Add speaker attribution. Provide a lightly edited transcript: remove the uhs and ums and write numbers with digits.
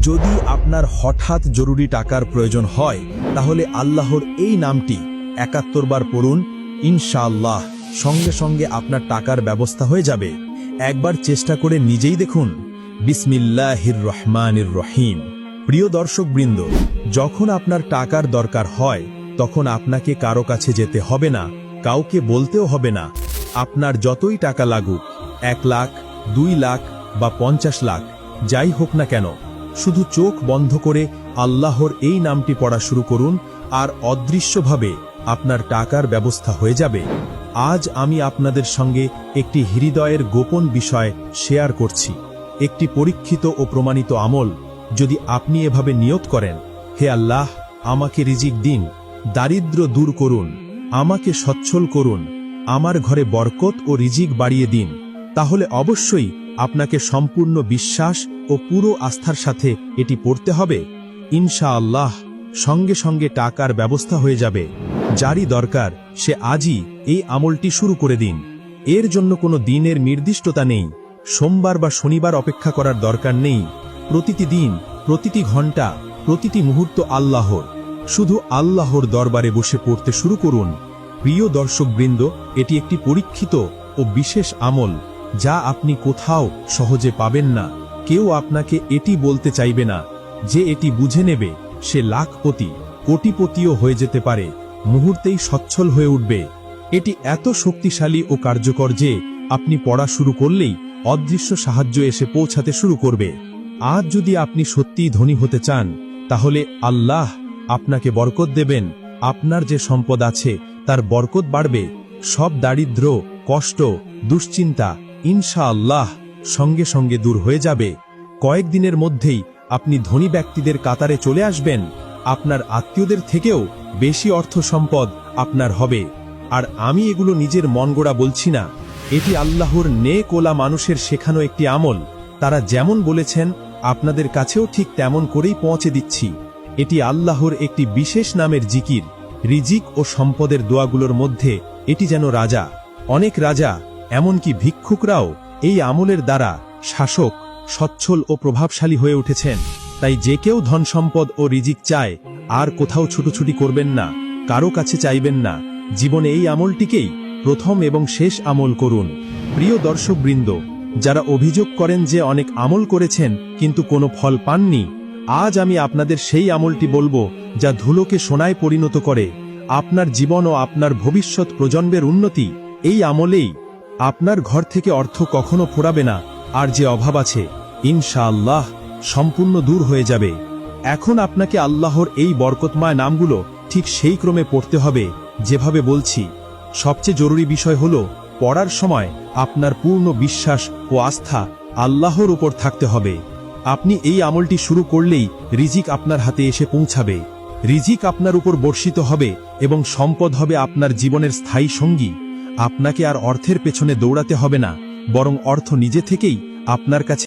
Speaker 1: যদি আপনার হঠাৎ জরুরি টাকার প্রয়োজন হয় তাহলে আল্লাহর এই নামটি ৭১ বার পড়ুন, ইনশাআল্লাহ সঙ্গে সঙ্গে আপনার টাকার ব্যবস্থা হয়ে যাবে। একবার চেষ্টা করে নিজেই দেখুন। বিসমিল্লাহির রহমানির রহিম। প্রিয় দর্শকবৃন্দ, যখন আপনার টাকার দরকার হয় তখন আপনাকে কারো কাছে যেতে হবে না, কাউকে বলতেও হবে না। আপনার যতই টাকা লাগুক, ১ লাখ, ২ লাখ বা ৫০ লাখ, যাই হোক না কেন, শুধু চোখ বন্ধ করে আল্লাহর এই নামটি পড়া শুরু করুন আর অদৃশ্যভাবে আপনার টাকার ব্যবস্থা হয়ে যাবে। আজ আমি আপনাদের সঙ্গে একটি হৃদয়ের গোপন বিষয় শেয়ার করছি, একটি পরীক্ষিত ও প্রমাণিত আমল। যদি আপনি এভাবে নিয়ত করেন, হে আল্লাহ, আমাকে রিজিক দিন, দারিদ্র্য দূর করুন, আমাকে সচ্ছল করুন, আমার ঘরে বরকত ও রিজিক বাড়িয়ে দিন, তাহলে অবশ্যই আপনাকে সম্পূর্ণ বিশ্বাস ও পুরো আস্থার সাথে এটি পড়তে হবে। ইনশাআল্লাহ সঙ্গে সঙ্গে টাকার ব্যবস্থা হয়ে যাবে। যারই দরকার সে আজই এই আমলটি শুরু করে দিন। এর জন্য কোনো দিনের নির্দিষ্টতা নেই, সোমবার বা শনিবার অপেক্ষা করার দরকার নেই। প্রতিটি দিন, প্রতিটি ঘন্টা, প্রতিটি মুহূর্ত আল্লাহর, শুধু আল্লাহর দরবারে বসে পড়তে শুরু করুন। প্রিয় দর্শকবৃন্দ, এটি একটি পরীক্ষিত ও বিশেষ আমল যা আপনি কোথাও সহজে পাবেন না। কেউ আপনাকে এটি বলতে চাইবে না। যে এটি বুঝে নেবে সে লাখপতি, কোটিপতিও হয়ে যেতে পারে, মুহূর্তেই সচ্ছল হয়ে উঠবে। এটি এত শক্তিশালী ও কার্যকর যে আপনি পড়া শুরু করলেই অদৃশ্য সাহায্য এসে পৌঁছাতে শুরু করবে। আজ যদি আপনি সত্যিই ধনী হতে চান তাহলে আল্লাহ আপনাকে বরকত দেবেন। আপনার যে সম্পদ আছে তার বরকত বাড়বে। সব দারিদ্র্য, কষ্ট, দুশ্চিন্তা ইনশাআল্লাহ সঙ্গে সঙ্গে দূর হয়ে যাবে। কয়েকদিনের মধ্যেই আপনি ধনী ব্যক্তিদের কাতারে চলে আসবেন। আপনার আত্মীয়দের থেকেও বেশি অর্থ সম্পদ আপনার হবে। আর আমি এগুলো নিজের মন গড়া বলছি না, এটি আল্লাহর নেক ওলা মানুষের শেখানো একটি আমল। তারা যেমন বলেছেন আপনাদের কাছেও ঠিক তেমন করেই পৌঁছে দিচ্ছি। এটি আল্লাহর একটি বিশেষ নামের জিকির। রিজিক ও সম্পদের দোয়াগুলোর মধ্যে এটি যেন রাজা। অনেক রাজা, এমনকি ভিক্ষুকরাও এই আমলের দ্বারা শাসক, সচ্ছল ও প্রভাবশালী হয়ে উঠেছেন। তাই যে কেউ ধন সম্পদ ও রিজিক চায়, আর কোথাও ছুটোছুটি করবেন না, কারো কাছে চাইবেন না। জীবনে এই আমলটিকেই প্রথম এবং শেষ আমল করুন। প্রিয় দর্শকবৃন্দ, যারা অভিযোগ করেন যে অনেক আমল করেছেন কিন্তু কোনো ফল পাননি, আজ আমি আপনাদের সেই আমলটি বলবো যা ধুলোকে সোনায় পরিণত করে আপনার জীবন ও আপনার ভবিষ্যৎ প্রজন্মের উন্নতি। এই আমলেই আপনার ঘর থেকে অর্থ কখনো ফোরাবে না, আর যে অভাব আছে ইনশাআল্লাহ সম্পূর্ণ দূর হয়ে যাবে। এখন আপনাকে আল্লাহর এই বরকতময় নামগুলো ঠিক সেই ক্রমে পড়তে হবে যেভাবে বলছি। সবচেয়ে জরুরি বিষয় হলো পড়ার সময় আপনার পূর্ণ বিশ্বাস ও আস্থা আল্লাহর উপর থাকতে হবে। আপনি এই আমলটি শুরু করলেই রিজিক আপনার হাতে এসে পৌঁছাবে। রিজিক আপনার উপর বর্ষিত হবে এবং সম্পদ হবে আপনার জীবনের স্থায়ী সঙ্গী। আপনাকে আর অর্থের পেছনে দৌড়াতে হবে না, বরং অর্থ নিজে থেকেই আপনার কাছে